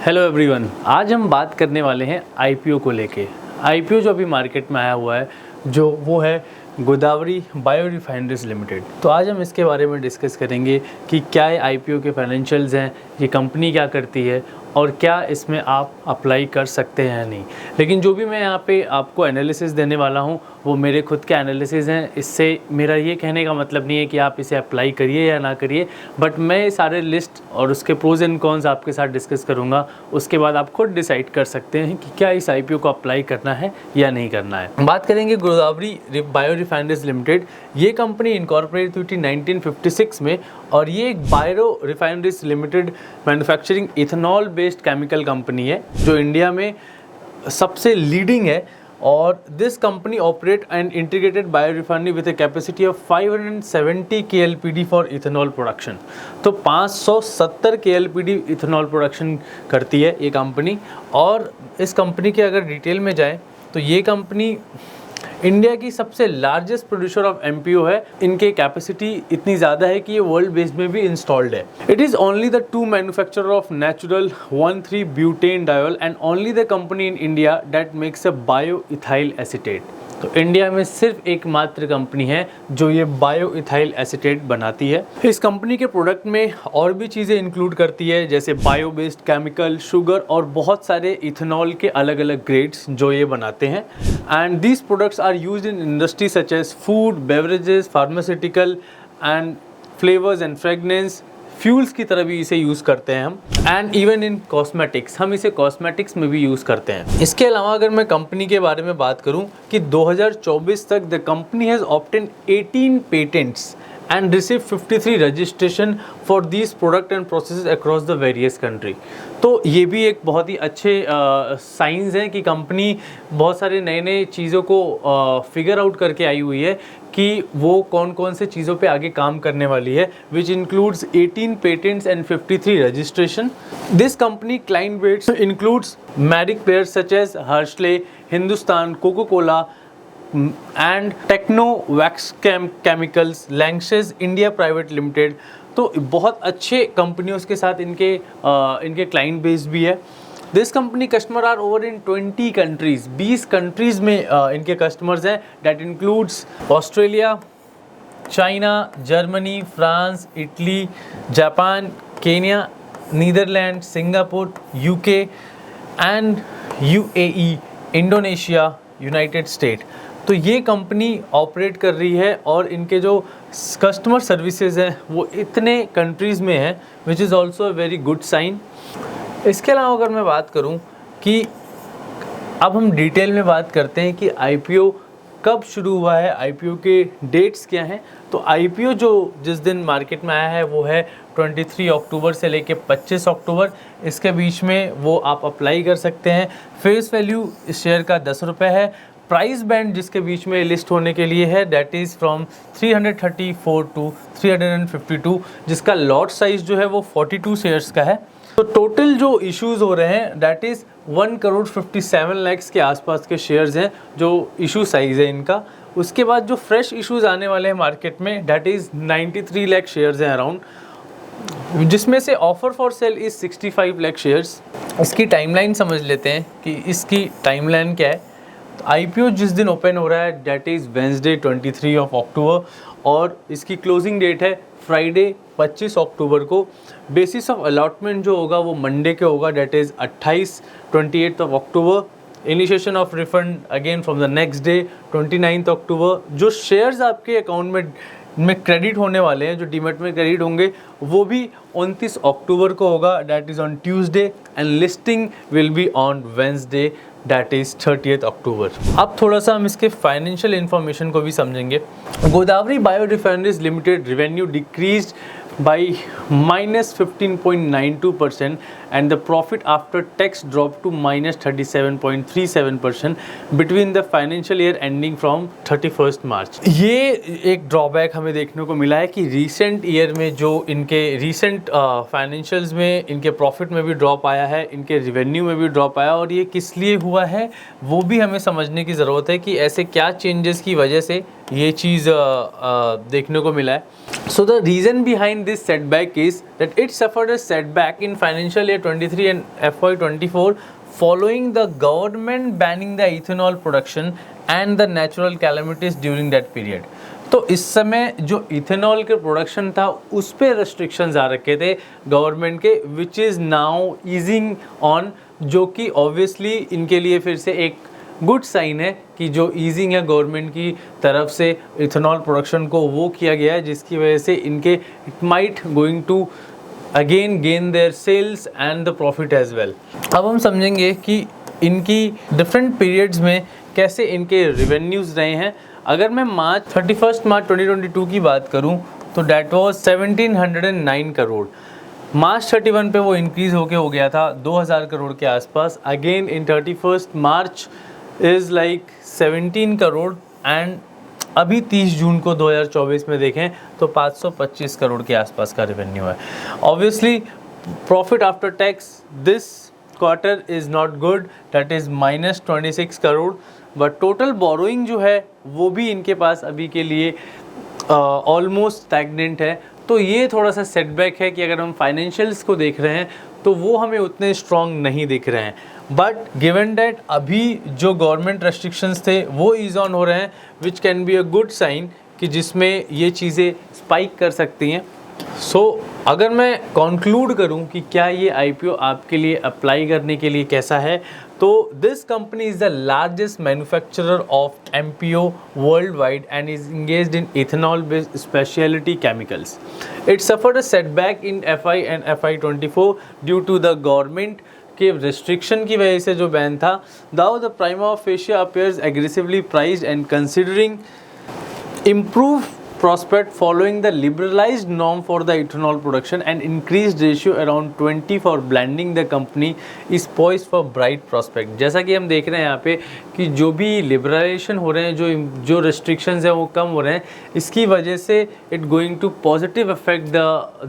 Hello everyone, आज हम बात करने वाले हैं आईपीओ को लेके। आईपीओ जो अभी मार्केट में आया हुआ है जो वो है गोदावरी बायो रिफाइनरीज लिमिटेड। तो आज हम इसके बारे में डिस्कस करेंगे कि क्या ये आईपीओ के फाइनेंशियल्स हैं, ये कंपनी क्या करती है और क्या इसमें आप अप्लाई कर सकते हैं या नहीं। लेकिन जो भी मैं यहाँ पे आपको एनालिसिस देने वाला हूँ वो मेरे खुद के एनालिसिस हैं। इससे मेरा ये कहने का मतलब नहीं है कि आप इसे अप्लाई करिए या ना करिए, बट मैं सारे लिस्ट और उसके प्रोज एंड कॉन्स आपके साथ डिस्कस करूँगा। उसके बाद आप खुद डिसाइड कर सकते हैं कि क्या इस आईपीओ को अप्लाई करना है या नहीं करना है। बात करेंगे गोदावरी बायो रिफाइनरीज लिमिटेड। ये कंपनी इनकॉर्पोरेट हुई थी 1956 में और ये एक bio refineries limited manufacturing ethanol based chemical company है जो इंडिया में सबसे लीडिंग है। और this company operate and integrated bio refinery with a capacity of 570 KLPD for ethanol production. तो 570 KLPD इथेनॉल प्रोडक्शन करती है ये कंपनी। और इस कंपनी के अगर डिटेल में जाएं तो ये कंपनी इंडिया की सबसे लार्जेस्ट प्रोड्यूसर ऑफ एमपीओ है। इनके कैपेसिटी इतनी ज़्यादा है कि ये वर्ल्ड बेस में भी इंस्टॉल्ड है। It is only the two manufacturer of natural one three butane diol and only the company in India that makes a bio ethyl acetate. तो इंडिया में सिर्फ एकमात्र कंपनी है जो ये बायो इथाइल एसीटेट बनाती है। इस कंपनी के प्रोडक्ट में और भी चीज़ें इंक्लूड करती है जैसे बायो बेस्ड केमिकल, शुगर और बहुत सारे इथेनॉल के अलग अलग ग्रेड्स जो ये बनाते हैं। And these products are used in industry such as food, beverages, pharmaceutical and flavours and fragrance, fuels की तरह भी इसे यूज़ करते हैं हम। एंड इवन इन कॉस्मेटिक्स, हम इसे कॉस्मेटिक्स में भी यूज़ करते हैं। इसके अलावा अगर मैं कंपनी के बारे में बात करूं कि 2024 तक the company has obtain 18 patents and receive 53 registration for these product and processes across the various country। तो ये भी एक बहुत ही अच्छे साइंस हैं कि कंपनी बहुत सारे नए नए चीज़ों को फिगर आउट करके आई हुई है कि वो कौन कौन से चीज़ों पे आगे काम करने वाली है, which includes 18 patents and 53 registration. This company client base includes marquee players such as Hershey's, Hindustan, Coca Cola and Techno Wax chemicals, Lanxess India private limited. तो बहुत अच्छे कंपनियों के साथ इनके क्लाइंट बेस भी है। This company customer are over in 20 countries, 20 countries में इनके कस्टमर्स हैं। That includes Australia, China, Germany, France, Italy, Japan, Kenya, Netherland, Singapore, UK and UAE, Indonesia, United State. तो ये कंपनी ऑपरेट कर रही है और इनके जो कस्टमर सर्विसेज हैं वो इतने कंट्रीज़ में है, which is also a very good sign. इसके अलावा अगर मैं बात करूं कि अब हम डिटेल में बात करते हैं कि आईपीओ कब शुरू हुआ है, आईपीओ के डेट्स क्या हैं। तो आईपीओ जो जिस दिन मार्केट में आया है वो है 23 अक्टूबर से लेके 25 अक्टूबर। इसके बीच में वो आप अप्लाई कर सकते हैं। फेस वैल्यू इस शेयर का 10 रुपये है। प्राइस बैंड जिसके बीच में लिस्ट होने के लिए है दैट इज़ फ्रॉम 334 टू 352, जिसका लॉट साइज जो है वो 42 शेयर्स का है। तो टोटल जो इश्यूज़ हो रहे हैं दैट इज़ 1,57 लाख के आसपास के शेयर्स हैं जो इशू साइज़ है इनका। उसके बाद जो फ्रेश इश्यूज़ आने वाले हैं मार्केट में दैट इज़ 93 लाख शेयर्स हैं अराउंड, जिसमें से offer for sale is 65 lakh shares. इसकी टाइमलाइन समझ लेते हैं कि इसकी टाइमलाइन क्या है। तो आईपीओ जिस दिन ओपन हो रहा है दैट इज़ वेंसडे 23 अक्टूबर और इसकी क्लोजिंग डेट है फ्राइडे 25 अक्टूबर को। बेसिस ऑफ अलॉटमेंट जो होगा वो मंडे के होगा that is 28 October. Initiation of refund again from the next day 29 अक्टूबर। जो शेयर्स आपके अकाउंट में क्रेडिट होने वाले हैं, जो डीमेट में क्रेडिट होंगे, वो भी 29 अक्टूबर को होगा that is on Tuesday and listing will be on Wednesday that is 30 अक्टूबर। अब थोड़ा सा हम इसके फाइनेंशियल इन्फॉर्मेशन को भी समझेंगे। Godavari bio refineries limited revenue decreased by -15.92% and the profit after tax dropped to -37.37% between the financial year ending from 31st March। ये एक ड्रॉबैक हमें देखने को मिला है कि रीसेंट ईयर में जो इनके रीसेंट फाइनेंशियल्स में इनके प्रॉफिट में भी ड्रॉप आया है, इनके रिवेन्यू में भी ड्रॉप आया, और ये किस लिए हुआ है वो भी हमें समझने की ज़रूरत है कि ऐसे क्या चेंजेस की वजह से ये चीज़ देखने को मिला है. So the reason behind this setback is that it suffered a setback in financial year 23 and FY24 following the government banning the ethanol production and the natural calamities during that period. तो इस समय जो ethanol के production था उस पे restrictions आ रखे थे गवर्नमेंट के, which is now easing on, जो कि ऑब्वियसली इनके लिए फिर से एक गुड साइन है कि जो ईजिंग है गवर्नमेंट की तरफ से इथेनॉल प्रोडक्शन को वो किया गया है, जिसकी वजह से इनके it might going to again gain their sales and the profit as well. अब हम समझेंगे कि इनकी डिफरेंट पीरियड्स में कैसे इनके रेवेन्यूज़ रहे हैं. अगर मैं मार्च 2022 की बात करूं तो डैट वाज 1709 करोड़. मार्च 31 पे वो इंक्रीज़ होके हो गया था 2000 करोड़ के आसपास. Again in 31 March is like 17 crore and अभी 30 जून को 2024 में देखें तो 525 करोड़ के आसपास का रेवेन्यू है. Obviously profit after tax this quarter is not good, that is -26 crore. But total borrowing जो है वो भी इनके पास अभी के लिए ऑलमोस्ट स्टैग्नेंट है. तो ये थोड़ा सा सेटबैक है कि अगर हम फाइनेंशियल्स को देख रहे हैं तो वो हमें उतने स्ट्रॉन्ग नहीं दिख रहे हैं. बट गिवन डैट अभी जो गवर्नमेंट रेस्ट्रिक्शंस थे वो ईज ऑन हो रहे हैं, which can be a good sign कि जिसमें ये चीज़ें स्पाइक कर सकती हैं. सो अगर मैं कंक्लूड करूं कि क्या ये IPO आपके लिए अप्लाई करने के लिए कैसा है, तो this company is the largest manufacturer of MPO world wide and is engaged in ethanol based speciality chemicals. It suffered a setback in FI and FY24 due to the government के restriction की वजह से जो ban था. Though the prima facie appears aggressively priced and considering improve prospect following the liberalized norm for the ethanol production and increased ratio around 20 for blending, the company is poised for bright prospect. जैसा कि हम देख रहे हैं यहाँ पे कि जो भी लिबरलाइजेशन हो रहे हैं, जो restrictions हैं वो कम हो रहे हैं, इसकी वजह से it going to positive affect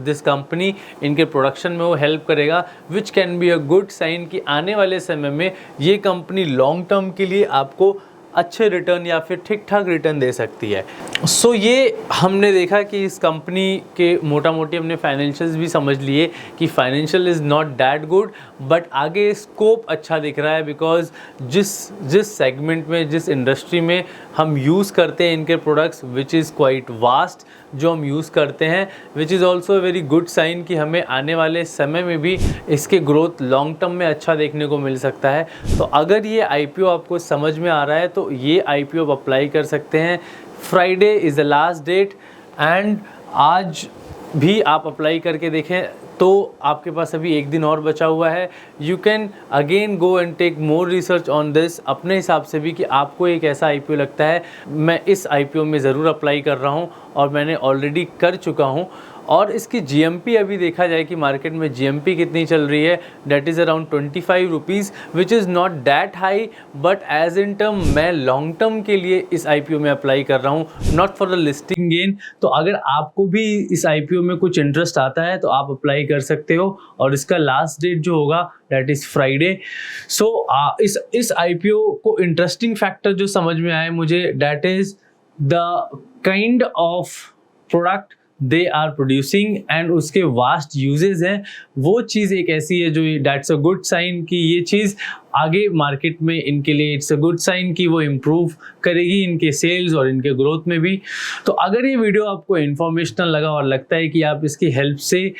this company, इनके प्रोडक्शन में वो हेल्प करेगा, which can be a good sign कि आने वाले समय में ये कंपनी लॉन्ग टर्म के लिए आपको अच्छे रिटर्न या फिर ठीक ठाक रिटर्न दे सकती है. सो ये हमने देखा कि इस कंपनी के मोटा मोटी हमने फाइनेंशियल्स भी समझ लिए कि financial is not that good, but आगे स्कोप अच्छा दिख रहा है बिकॉज जिस सेगमेंट में, जिस इंडस्ट्री में हम यूज़ करते हैं इनके products, which is quite vast जो हम यूज़ करते हैं, which is also a very good sign कि हमें आने वाले समय में भी इसके ग्रोथ लॉन्ग टर्म में अच्छा देखने को मिल सकता है. तो अगर ये IPO आपको समझ में आ रहा है तो ये IPO आप अप्लाई कर सकते हैं. Friday is the last date and आज भी आप अप्लाई करके देखें तो आपके पास अभी एक दिन और बचा हुआ है. You can again go and take more research on this अपने हिसाब से भी कि आपको एक ऐसा IPO लगता है. मैं इस IPO में ज़रूर अप्लाई कर रहा हूँ और मैंने ऑलरेडी कर चुका हूँ. और इसकी GMP अभी देखा जाए कि मार्केट में GMP कितनी चल रही है, date is around 25 rupees, which is not that high, but as in term मैं लॉन्ग टर्म के लिए इस IPO में अप्लाई कर रहा हूँ, not for the listing gain. तो अगर आपको भी इस IPO में कुछ इंटरेस्ट आता है तो आप अप्लाई कर सकते हो और इसका लास्ट डेट जो होगा दैट इज़ फ्राइडे. सो इस IPO को इंटरेस्टिंग फैक्टर जो समझ में आए मुझे, that is the kind of product they are producing and उसके वास्ट यूजेस हैं. वो चीज़ एक ऐसी है जो दैट्स अ गुड साइन कि ये चीज़ आगे मार्केट में इनके लिए इट्स अ गुड साइन कि वो इम्प्रूव करेगी इनके सेल्स और इनके ग्रोथ में भी. तो अगर ये वीडियो आपको इन्फॉर्मेशनल लगा और लगता है कि आप इसकी हेल्प से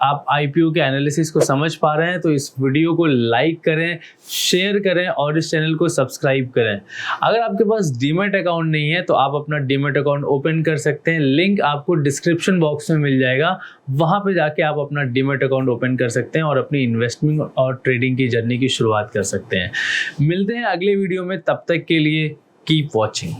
आप IPO के एनालिसिस को समझ पा रहे हैं तो इस वीडियो को लाइक करें, शेयर करें और इस चैनल को सब्सक्राइब करें. अगर आपके पास डीमैट अकाउंट नहीं है तो आप अपना डीमैट अकाउंट ओपन कर सकते हैं. लिंक आपको डिस्क्रिप्शन बॉक्स में मिल जाएगा, वहाँ पे जाके आप अपना डीमैट अकाउंट ओपन कर सकते हैं और अपनी इन्वेस्टमेंट और ट्रेडिंग की जर्नी की शुरुआत कर सकते हैं. मिलते हैं अगले वीडियो में, तब तक के लिए कीप वॉचिंग.